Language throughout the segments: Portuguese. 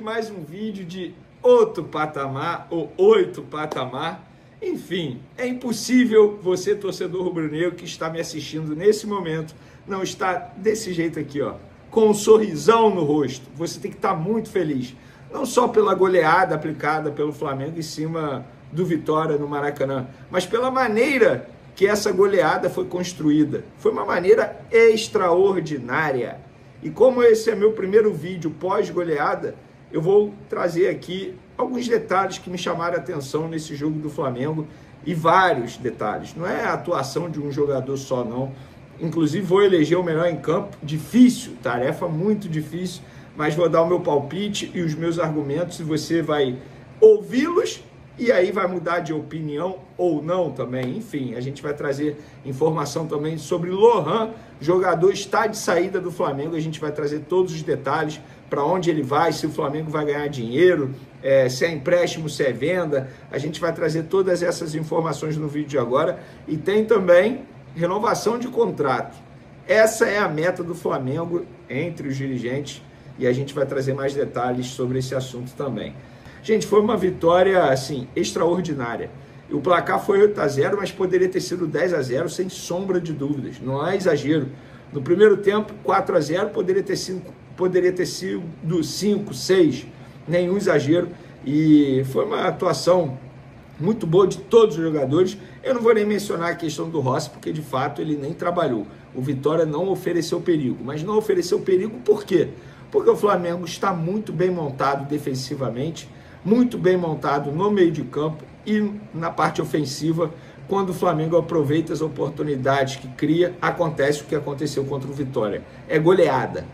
mais um vídeo de outro patamar, ou 8 patamar. Enfim, é impossível você, torcedor rubro-negro que está me assistindo nesse momento, não estar desse jeito aqui, ó, com um sorrisão no rosto. Você tem que estar muito feliz, não só pela goleada aplicada pelo Flamengo em cima do Vitória no Maracanã, mas pela maneira que essa goleada foi construída. Foi uma maneira extraordinária. E como esse é meu primeiro vídeo pós-goleada, eu vou trazer aqui alguns detalhes que me chamaram a atenção nesse jogo do Flamengo, e vários detalhes. Não é a atuação de um jogador só, não. Inclusive vou eleger o melhor em campo. Difícil, tarefa muito difícil, mas vou dar o meu palpite e os meus argumentos, e você vai ouvi-los e aí vai mudar de opinião ou não também. Enfim, a gente vai trazer informação também sobre Lohan, jogador está de saída do Flamengo. A gente vai trazer todos os detalhes, para onde ele vai, se o Flamengo vai ganhar dinheiro, se é empréstimo, se é venda. A gente vai trazer todas essas informações no vídeo de agora. E tem também renovação de contrato. Essa é a meta do Flamengo entre os dirigentes, e a gente vai trazer mais detalhes sobre esse assunto também. Gente, foi uma vitória, assim, extraordinária. O placar foi 8-0, mas poderia ter sido 10-0, sem sombra de dúvidas. Não é exagero. No primeiro tempo, 4-0, poderia ter sido 5, 6, nenhum exagero. E foi uma atuação muito boa de todos os jogadores. Eu não vou nem mencionar a questão do Rossi, porque de fato ele nem trabalhou. O Vitória não ofereceu perigo. Mas não ofereceu perigo por quê? Porque o Flamengo está muito bem montado defensivamente, muito bem montado no meio de campo e na parte ofensiva. Quando o Flamengo aproveita as oportunidades que cria, acontece o que aconteceu contra o Vitória. É goleada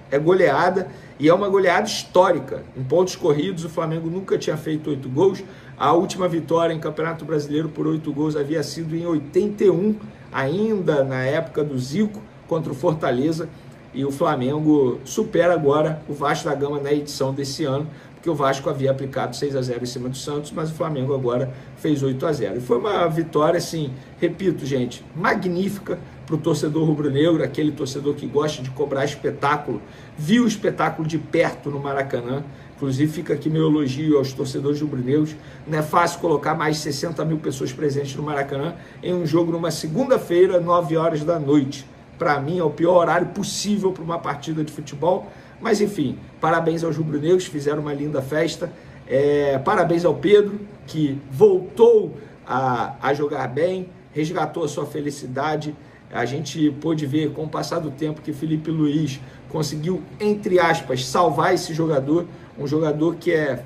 e é uma goleada histórica. Em pontos corridos, o Flamengo nunca tinha feito 8 gols. A última vitória em Campeonato Brasileiro por 8 gols havia sido em 81, ainda na época do Zico, contra o Fortaleza. E o Flamengo supera agora o Vasco da Gama na edição desse ano, porque o Vasco havia aplicado 6-0 em cima do Santos, mas o Flamengo agora fez 8-0. E foi uma vitória, assim, repito, gente, magnífica para o torcedor rubro-negro, aquele torcedor que gosta de cobrar espetáculo, viu o espetáculo de perto no Maracanã. Inclusive fica aqui meu elogio aos torcedores rubro-negros. Não é fácil colocar mais de 60 mil pessoas presentes no Maracanã em um jogo numa segunda-feira, 9 horas da noite. Para mim é o pior horário possível para uma partida de futebol. Mas enfim, parabéns aos rubro-negros, fizeram uma linda festa. Parabéns ao Pedro, que voltou a jogar bem, resgatou a sua felicidade. A gente pôde ver com o passar do tempo que Felipe Luiz conseguiu, entre aspas, salvar esse jogador. Um jogador que é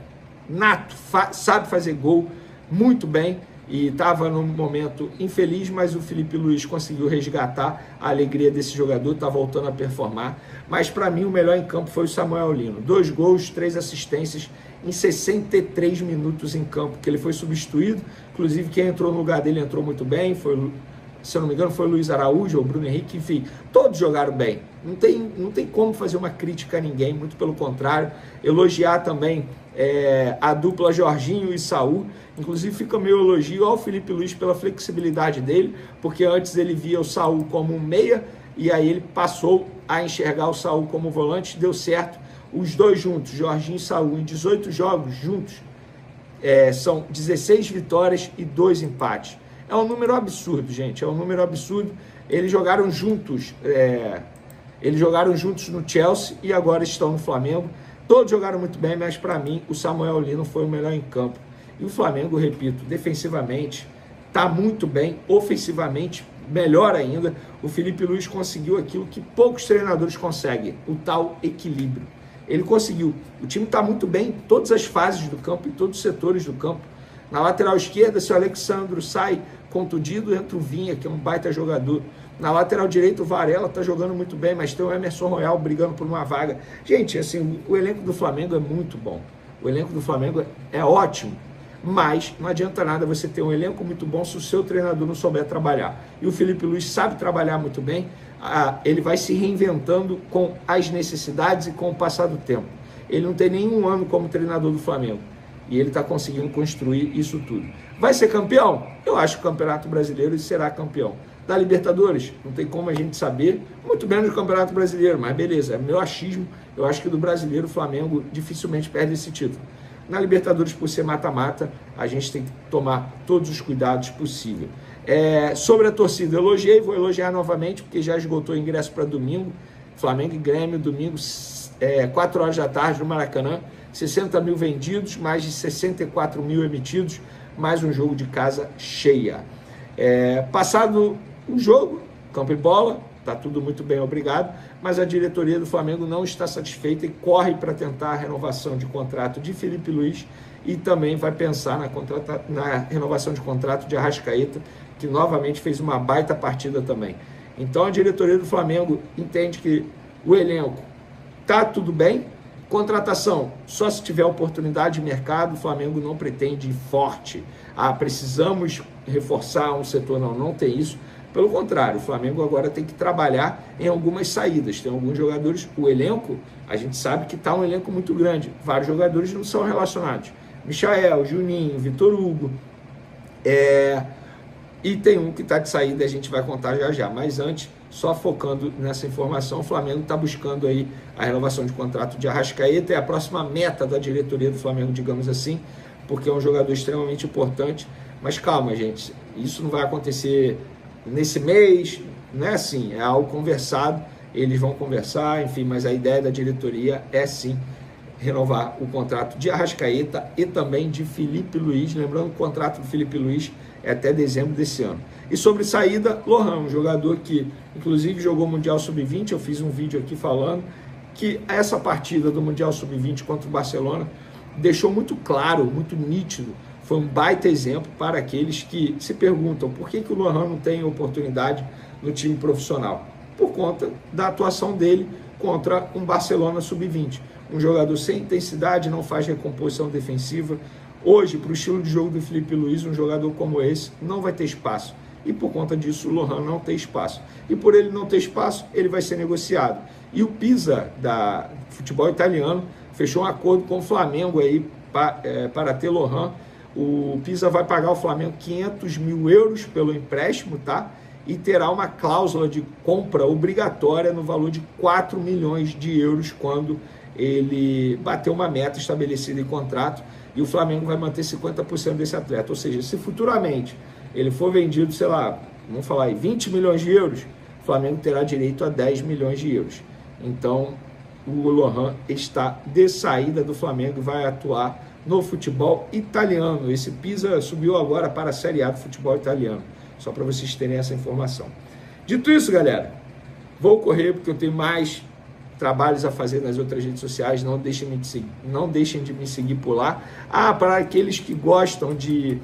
nato, sabe fazer gol muito bem. E estava num momento infeliz, mas o Felipe Luiz conseguiu resgatar a alegria desse jogador, está voltando a performar. Mas para mim o melhor em campo foi o Samuel Lino. 2 gols, 3 assistências em 63 minutos em campo, que ele foi substituído. Inclusive quem entrou no lugar dele entrou muito bem, se eu não me engano foi o Luiz Araújo ou o Bruno Henrique, enfim, todos jogaram bem. Não tem como fazer uma crítica a ninguém, muito pelo contrário. Elogiar também a dupla Jorginho e Saul. Inclusive fica meu elogio ao Felipe Luiz pela flexibilidade dele, porque antes ele via o Saul como um meia, e aí ele passou a enxergar o Saul como volante. Deu certo, os dois juntos, Jorginho e Saul, em 18 jogos juntos, são 16 vitórias e 2 empates. É um número absurdo, gente, é um número absurdo. Eles jogaram juntos no Chelsea e agora estão no Flamengo. Todos jogaram muito bem, mas para mim o Samuel Lino foi o melhor em campo. E o Flamengo, repito, defensivamente está muito bem, ofensivamente melhor ainda. O Felipe Luiz conseguiu aquilo que poucos treinadores conseguem, o tal equilíbrio. Ele conseguiu. O time está muito bem em todas as fases do campo, em todos os setores do campo. Na lateral esquerda, se o Alexandro sai contundido, entra o Vinha, que é um baita jogador. Na lateral direita, o Varela está jogando muito bem, mas tem o Emerson Royal brigando por uma vaga. Gente, assim, o elenco do Flamengo é muito bom. O elenco do Flamengo é ótimo. Mas não adianta nada você ter um elenco muito bom se o seu treinador não souber trabalhar. E o Felipe Luiz sabe trabalhar muito bem. Ele vai se reinventando com as necessidades e com o passar do tempo. Ele não tem nenhum ano como treinador do Flamengo. E ele está conseguindo construir isso tudo. Vai ser campeão? Eu acho que o Campeonato Brasileiro será campeão. Da Libertadores, não tem como a gente saber, muito menos do Campeonato Brasileiro, mas beleza, é meu achismo, eu acho que do Brasileiro o Flamengo dificilmente perde esse título. Na Libertadores, por ser mata-mata, a gente tem que tomar todos os cuidados possíveis. Sobre a torcida, elogiei, vou elogiar novamente, porque já esgotou o ingresso para domingo, Flamengo e Grêmio, domingo, 4 horas da tarde no Maracanã, 60 mil vendidos, mais de 64 mil emitidos, mais um jogo de casa cheia. Passado o jogo, campo e bola, está tudo muito bem, obrigado, mas a diretoria do Flamengo não está satisfeita e corre para tentar a renovação de contrato de Felipe Luiz e também vai pensar na renovação de contrato de Arrascaeta, que novamente fez uma baita partida também. Então a diretoria do Flamengo entende que o elenco está tudo bem, contratação, só se tiver oportunidade de mercado, o Flamengo não pretende ir forte. Precisamos reforçar um setor, não tem isso. Pelo contrário, o Flamengo agora tem que trabalhar em algumas saídas. Tem alguns jogadores, o elenco, a gente sabe que está um elenco muito grande. Vários jogadores não são relacionados. Michael, Juninho, Vitor Hugo. E tem um que está de saída, a gente vai contar já já. Mas antes, só focando nessa informação, o Flamengo está buscando aí a renovação de contrato de Arrascaeta. É a próxima meta da diretoria do Flamengo, digamos assim, porque é um jogador extremamente importante. Mas calma, gente, isso não vai acontecer nesse mês, não é assim, é algo conversado, eles vão conversar, enfim, mas a ideia da diretoria é sim renovar o contrato de Arrascaeta e também de Felipe Luiz, lembrando que o contrato do Felipe Luiz é até dezembro desse ano. E sobre saída, Lohan, um jogador que inclusive jogou o Mundial Sub-20, eu fiz um vídeo aqui falando que essa partida do Mundial Sub-20 contra o Barcelona deixou muito claro, muito nítido, foi um baita exemplo para aqueles que se perguntam por que o Lohan não tem oportunidade no time profissional. Por conta da atuação dele contra um Barcelona Sub-20. Um jogador sem intensidade, não faz recomposição defensiva. Hoje, para o estilo de jogo do Felipe Luiz, um jogador como esse não vai ter espaço. E por conta disso, o Lohan não tem espaço. E por ele não ter espaço, ele vai ser negociado. E o Pisa, da futebol italiano, fechou um acordo com o Flamengo aí para ter Lohan. O Pisa vai pagar ao Flamengo 500 mil euros pelo empréstimo, tá? E terá uma cláusula de compra obrigatória no valor de 4 milhões de euros quando ele bater uma meta estabelecida em contrato, e o Flamengo vai manter 50% desse atleta. Ou seja, se futuramente ele for vendido, sei lá, vamos falar aí, 20 milhões de euros, o Flamengo terá direito a 10 milhões de euros. Então, o Lohan está de saída do Flamengo e vai atuar no futebol italiano. Esse Pisa subiu agora para a Série A do futebol italiano, só para vocês terem essa informação. Dito isso, galera, vou correr porque eu tenho mais trabalhos a fazer nas outras redes sociais, não deixem de me seguir por lá. Para aqueles que gostam de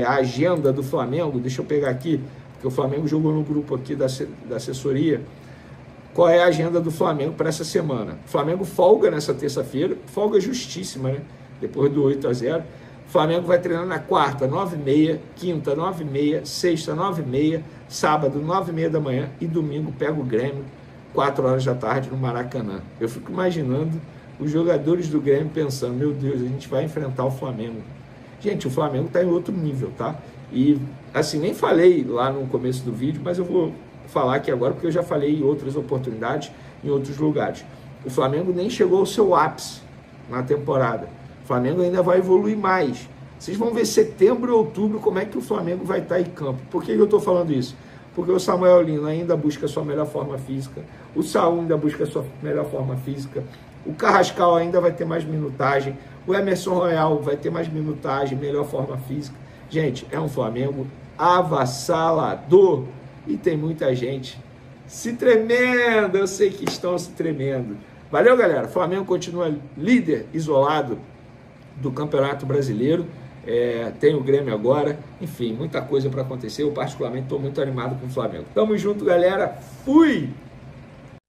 a agenda do Flamengo, deixa eu pegar aqui, porque o Flamengo jogou no grupo aqui da assessoria, qual é a agenda do Flamengo para essa semana. O Flamengo folga nessa terça-feira, folga justíssima, né? Depois do 8-0, o Flamengo vai treinar na quarta, 9h30, quinta, 9h30, sexta, 9h30, sábado, 9h30 da manhã e domingo pega o Grêmio, 4 horas da tarde no Maracanã. Eu fico imaginando os jogadores do Grêmio pensando, meu Deus, a gente vai enfrentar o Flamengo. Gente, o Flamengo está em outro nível, tá? E, assim, nem falei lá no começo do vídeo, mas eu vou falar aqui agora, porque eu já falei em outras oportunidades, em outros lugares. O Flamengo nem chegou ao seu ápice na temporada. O Flamengo ainda vai evoluir mais. Vocês vão ver setembro e outubro como é que o Flamengo vai estar em campo. Por que eu estou falando isso? Porque o Samuel Lino ainda busca a sua melhor forma física, o Saúl ainda busca a sua melhor forma física, o Carrascal ainda vai ter mais minutagem, o Emerson Royal vai ter mais minutagem, melhor forma física. Gente, é um Flamengo avassalador e tem muita gente se tremendo, eu sei que estão se tremendo. Valeu, galera, o Flamengo continua líder isolado do Campeonato Brasileiro. Tem o Grêmio agora, enfim, muita coisa para acontecer. Eu particularmente estou muito animado com o Flamengo. Tamo junto, galera, fui!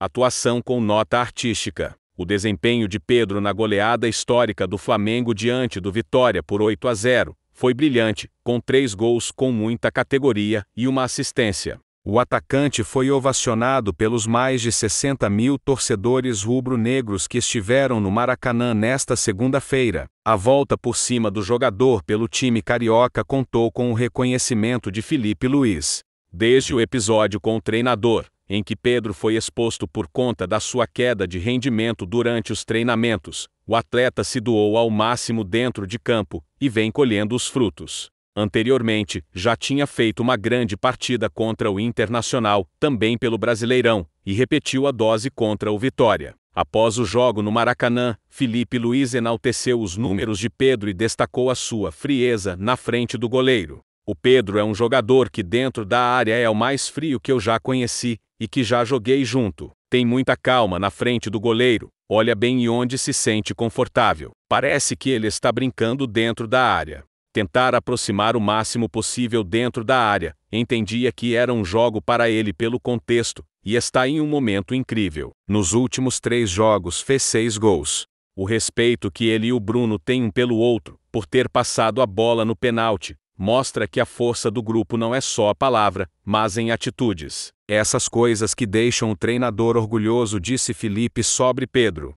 Atuação com nota artística. O desempenho de Pedro na goleada histórica do Flamengo diante do Vitória por 8-0 foi brilhante, com 3 gols com muita categoria e uma assistência. O atacante foi ovacionado pelos mais de 60 mil torcedores rubro-negros que estiveram no Maracanã nesta segunda-feira. A volta por cima do jogador pelo time carioca contou com o reconhecimento de Felipe Luiz. Desde o episódio com o treinador, em que Pedro foi exposto por conta da sua queda de rendimento durante os treinamentos, o atleta se doou ao máximo dentro de campo e vem colhendo os frutos. Anteriormente, já tinha feito uma grande partida contra o Internacional, também pelo Brasileirão, e repetiu a dose contra o Vitória. Após o jogo no Maracanã, Felipe Luiz enalteceu os números de Pedro e destacou a sua frieza na frente do goleiro. O Pedro é um jogador que dentro da área é o mais frio que eu já conheci e que já joguei junto. Tem muita calma na frente do goleiro, olha bem e onde se sente confortável. Parece que ele está brincando dentro da área. Tentar aproximar o máximo possível dentro da área, entendia que era um jogo para ele pelo contexto, e está em um momento incrível. Nos últimos 3 jogos fez 6 gols. O respeito que ele e o Bruno têm um pelo outro, por ter passado a bola no pênalti, mostra que a força do grupo não é só a palavra, mas em atitudes. Essas coisas que deixam o treinador orgulhoso, disse Felipe sobre Pedro.